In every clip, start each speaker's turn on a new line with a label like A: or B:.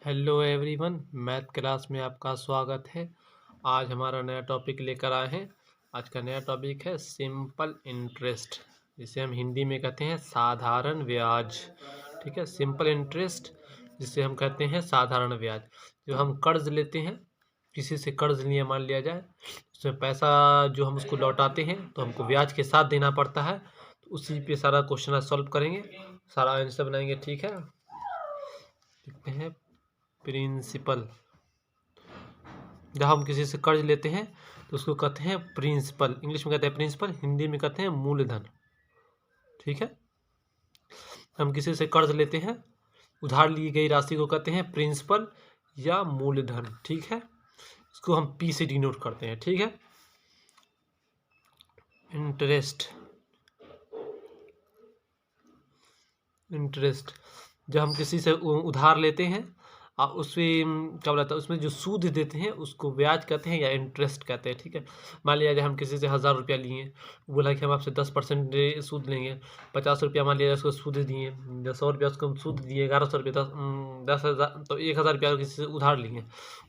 A: Hello everyone, math class में आपका स्वागत है। आज हमारा नया टॉपिक लेकर आए हैं। आज का नया टॉपिक है सिंपल इंटरेस्ट, जिसे हम हिंदी में कहते हैं साधारण ब्याज। ठीक है, सिंपल इंटरेस्ट जिसे हम कहते हैं साधारण ब्याज। जो हम कर्ज लेते हैं, किसी से कर्ज लिए मान लिया जाए, उसमें पैसा जो हम उसको लौटाते हैं तो हमको ब्याज के साथ देना पड़ता है। तो उसी पे सारा क्वेश्चन सॉल्व करेंगे, सारा आंसर बनाएंगे। ठीक है, लिखते हैं प्रिंसिपल। जब हम किसी से कर्ज लेते हैं तो उसको कहते हैं प्रिंसिपल। इंग्लिश में कहते हैं प्रिंसिपल, हिंदी में कहते हैं मूलधन। ठीक है, हम किसी से कर्ज लेते हैं, उधार ली गई राशि को कहते हैं प्रिंसिपल या मूलधन। ठीक है, इसको हम पी से डिनोट करते हैं। ठीक है, इंटरेस्ट। इंटरेस्ट जब हम किसी से उधार लेते हैं और उसमें क्या बोलता है, उसमें जो सूद देते हैं उसको ब्याज कहते हैं या इंटरेस्ट कहते हैं। ठीक है, मान लिया जाए हम किसी से 1000 रुपया लिए, बोला कि हम आपसे 10% सूद लेंगे। 50 रुपया मान लिया उसको सूद दिए, 100 रुपया उसको हम सूद दिए, 1100 रुपया, 10,000 तो 1000 रुपया किसी से उधार लिए,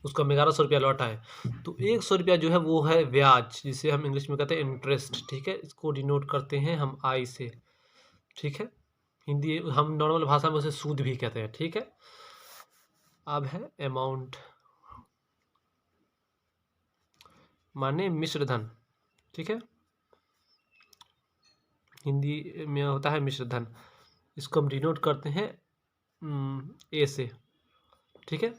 A: उसको हम 1100 रुपया लौटाए। तो 100 रुपया जो है वो है ब्याज, जिसे हम इंग्लिश में कहते हैं इंटरेस्ट। ठीक है, इसको डिनोट करते हैं हम आई से। ठीक है, हिंदी हम नॉर्मल भाषा में उसे सूद भी कहते हैं। ठीक है, अब है अमाउंट, माने मिश्र धन। ठीक है, हिंदी में होता है मिश्र धन, इसको हम डिनोट करते हैं ए से। ठीक है,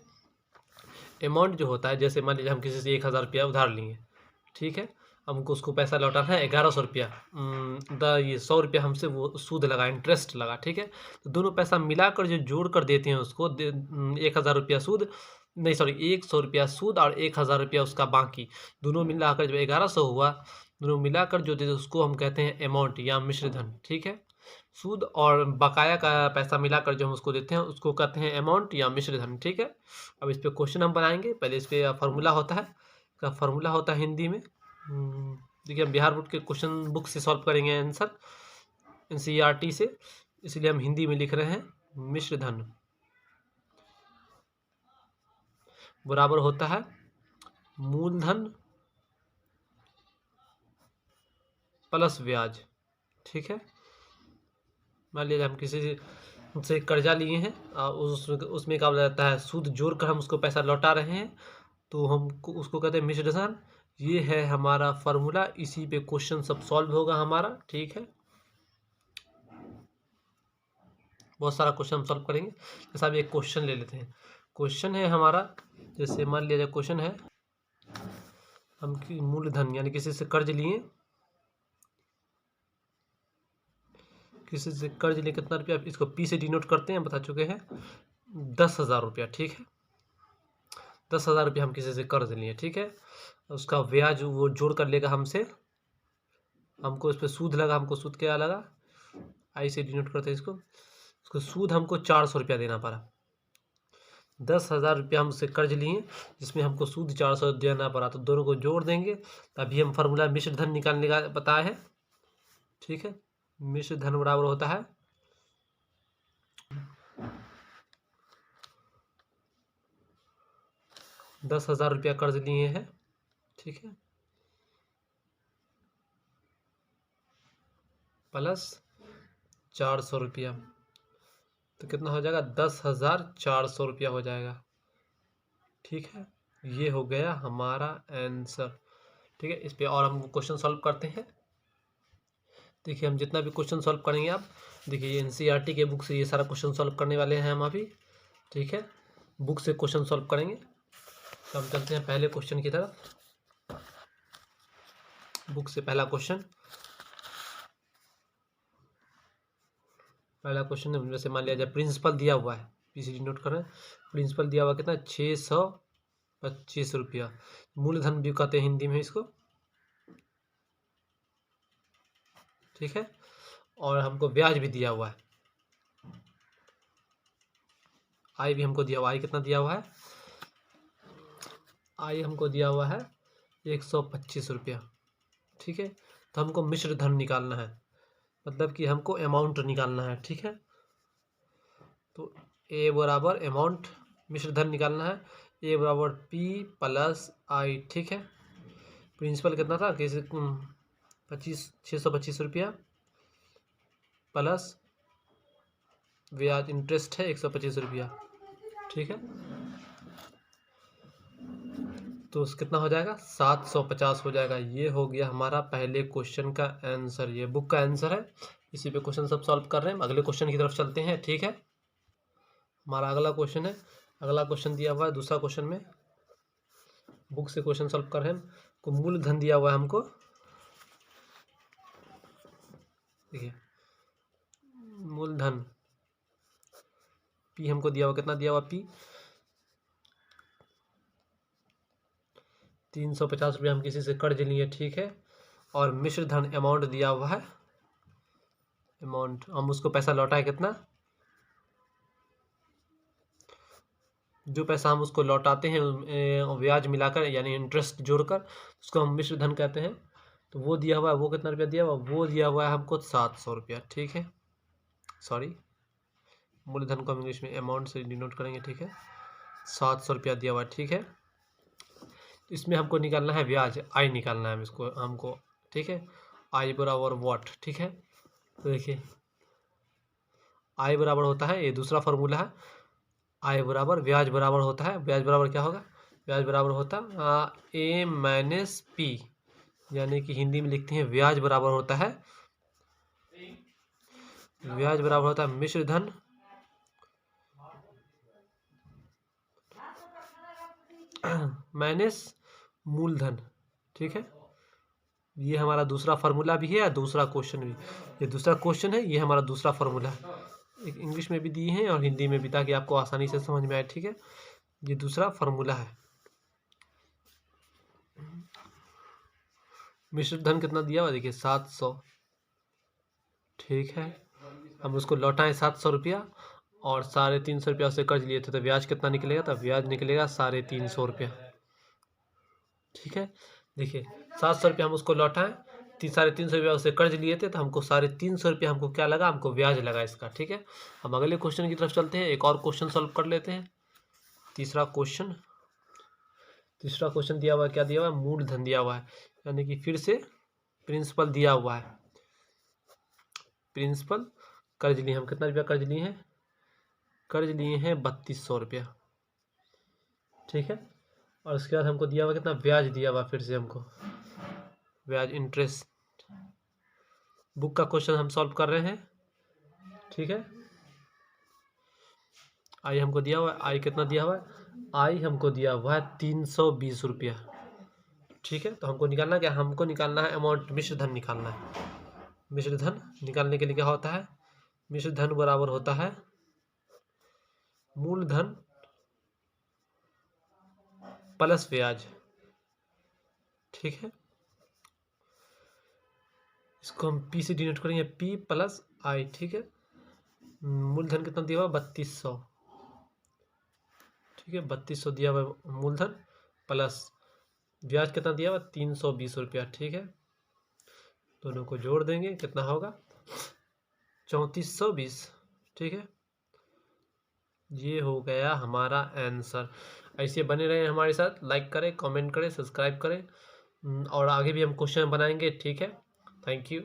A: अमाउंट जो होता है, जैसे मान लीजिए हम किसी से 1000 रुपया उधार लिए। ठीक है, हमको उसको पैसा लौटाना है 1100 रुपया। ये 100 रुपया हमसे वो सूद लगा, इंटरेस्ट लगा। ठीक है, तो दोनों पैसा मिलाकर जो जोड़ कर देते हैं उसको 1000 रुपया सूद, नहीं सॉरी 100 रुपया सूद और 1000 रुपया उसका बाकी, दोनों मिलाकर जब 1100 हुआ, दोनों मिलाकर जो देते उसको हम कहते हैं अमाउंट या मिश्र धन। ठीक है, सूद और बकाया का पैसा मिलाकर जो हम उसको देते हैं उसको कहते हैं अमाउंट या मिश्र धन। ठीक है, अब इस पे क्वेश्चन हम बनाएंगे। पहले इस पे फार्मूला होता है, इसका फार्मूला होता है हिंदी में, देखिए हम बिहार बोर्ड के क्वेश्चन बुक से सॉल्व करेंगे आंसर, एनसीईआरटी से, इसलिए हम हिंदी में लिख रहे हैं मिश्र धन बराबर होता है मूलधन प्लस ब्याज। ठीक है, मान लीजिए हम किसी से कर्जा लिए हैं और उसमें क्या बोला जाता है, सूद जोड़ कर हम उसको पैसा लौटा रहे हैं, तो हमको उसको कहते हैं मिश्र धन। ये है हमारा फार्मूला, इसी पे क्वेश्चन सब सॉल्व होगा हमारा। ठीक है, बहुत सारा क्वेश्चन हम सॉल्व करेंगे। जैसा अभी एक क्वेश्चन ले लेते हैं। क्वेश्चन है हमारा, जैसे मान लिया जाए क्वेश्चन है, हम मूलधन यानी किसी से कर्ज लिए, किसी से कर्ज लिए कितना रुपया, इसको पी से डिनोट करते हैं, बता चुके हैं 10,000 रुपया। ठीक है, 10,000 रुपया हम किसी से कर्ज लिए। ठीक है, उसका ब्याज वो जोड़ कर लेगा हमसे, हमको इस पर सूद लगा, हमको सूद क्या लगा, आई से डिनोट करते हैं इसको, उसको सूद हमको 400 रुपया देना पड़ा। 10,000 रुपया हम उससे कर्ज लिए, जिसमें हमको सूद 400 देना पड़ा, तो दोनों को जोड़ देंगे तभी हम फार्मूला मिश्र धन निकालने का बताया है। ठीक है, मिश्र धन बराबर होता है 10,000 रुपया कर्ज लिए हैं। ठीक है, प्लस 400 रुपया, तो कितना हो जाएगा, 10,400 रुपया हो जाएगा। ठीक है, ये हो गया हमारा आंसर। ठीक है, इस पे और हम क्वेश्चन सॉल्व करते हैं। देखिए हम जितना भी क्वेश्चन सॉल्व करेंगे, आप देखिए ये एनसीईआरटी के बुक से ये सारा क्वेश्चन सॉल्व करने वाले हैं हम अभी। ठीक है, बुक से क्वेश्चन सॉल्व करेंगे। तो हम चलते हैं पहले क्वेश्चन की तरफ। बुक से पहला क्वेश्चन, पहला क्वेश्चन जैसे मान लिया जाए प्रिंसिपल दिया हुआ है, पीसीडी नोट कर रहे हैं, प्रिंसिपल दिया हुआ कितना, 625 रुपया। मूलधन भी कहते हैं हिंदी में इसको। ठीक है, और हमको ब्याज भी दिया हुआ है, आई भी हमको दिया हुआ, आई कितना दिया हुआ है, आई हमको दिया हुआ है 125 रुपया। ठीक है, तो हमको मिश्र धन निकालना है, मतलब कि हमको अमाउंट निकालना है। ठीक है, तो ए बराबर अमाउंट मिश्र धन निकालना है, ए बराबर पी प्लस आई, ठीक है। प्रिंसिपल कितना था, कैसे 625 रुपया प्लस ब्याज इंटरेस्ट है 125 रुपया, ठीक है। तो कितना हो जाएगा, 750 हो जाएगा। ये हो गया हमारा पहले क्वेश्चन का आंसर, ये बुक का आंसर है। इसी पे क्वेश्चन सब सॉल्व कर रहे हैं। अगले क्वेश्चन की तरफ चलते हैं, ठीक है। हमारा अगला क्वेश्चन है, अगला क्वेश्चन दिया हुआ है दूसरा क्वेश्चन में, बुक से क्वेश्चन सॉल्व कर रहे हैं। को मूलधन दिया हुआ है हमको, देखिए मूलधन पी हमको दिया हुआ, कितना दिया हुआ पी 350 रुपये हम किसी से कर्ज लिए, ठीक है। और मिश्र धन अमाउंट दिया हुआ है, अमाउंट हम उसको पैसा लौटाए कितना, जो पैसा हम उसको लौटाते हैं ब्याज मिलाकर यानी इंटरेस्ट जोड़कर, उसको हम मिश्र धन कहते हैं। तो वो दिया हुआ है, वो कितना रुपया दिया हुआ, वो दिया हुआ है हमको 700 रुपया, ठीक है। सॉरी, मूलधन को हम इंग्लिश में अमाउंट से डिनोट करेंगे, ठीक है। 700 रुपया दिया हुआ है, ठीक है। तो इसमें हमको निकालना है ब्याज, आई निकालना है इसको हमको, ठीक है। आई बराबर व्हाट, ठीक है। तो देखिए आई बराबर होता है, ये दूसरा फार्मूला है, आई बराबर ब्याज बराबर होता है, ब्याज बराबर क्या होगा, ब्याज बराबर होता ए माइनस पी, यानी कि हिंदी में लिखते हैं ब्याज बराबर होता है, ब्याज बराबर होता है मिश्र धन माइनस मूलधन, ठीक है। ये हमारा दूसरा फार्मूला भी है और दूसरा क्वेश्चन भी, ये दूसरा क्वेश्चन है, ये हमारा दूसरा फार्मूला है। एक इंग्लिश में भी दिए हैं और हिंदी में भी, ताकि आपको आसानी से समझ में आए, ठीक है। ये दूसरा फार्मूला है। मिश्र धन कितना दिया हुआ, देखिए 700, ठीक है। हम उसको लौटाएं 700 रुपया और 350 रुपया उससे कर्ज लिए थे, तो ब्याज कितना निकलेगा, तो ब्याज निकलेगा 350 रुपया, ठीक है। देखिए 700 रुपया हम उसको लौटाएं, 350 रुपया उससे कर्ज लिए थे, तो हमको 350 रुपया हमको क्या लगा, हमको ब्याज लगा इसका, ठीक है। हम अगले क्वेश्चन की तरफ चलते हैं, एक और क्वेश्चन सॉल्व कर लेते हैं। तीसरा क्वेश्चन दिया हुआ है, क्या दिया हुआ है, मूलधन दिया हुआ है, यानी कि फिर से प्रिंसिपल दिया हुआ है। प्रिंसिपल कर्ज लिए हम, कितना रुपया कर्ज लिए हैं, कर्ज लिए हैं 3200 रुपया, ठीक है। और उसके बाद हमको दिया हुआ कितना, ब्याज दिया हुआ, फिर से हमको ब्याज इंटरेस्ट। बुक का क्वेश्चन हम सॉल्व कर रहे हैं, ठीक है। आई हमको दिया हुआ है, आई कितना दिया हुआ है, आई हमको दिया हुआ है 320 रुपया, ठीक है। तो हमको निकालना क्या, हमको निकालना है अमाउंट, मिश्र धन निकालना है। मिश्र धन निकालने के लिए क्या होता है, मिश्र धन बराबर होता है मूलधन प्लस ब्याज, ठीक है। इसको हम पी से डिनोट करेंगे, पी प्लस आई, ठीक है। मूलधन कितना दिया हुआ, 3200, ठीक है। 3200 दिया हुआ मूलधन प्लस ब्याज कितना दिया हुआ, 320 रुपया, ठीक है। दोनों को जोड़ देंगे, कितना होगा 3420, ठीक है। ये हो गया हमारा आंसर। ऐसे बने रहे हमारे साथ, लाइक करें, कमेंट करें, सब्सक्राइब करें, और आगे भी हम क्वेश्चन बनाएंगे, ठीक है। Thank you.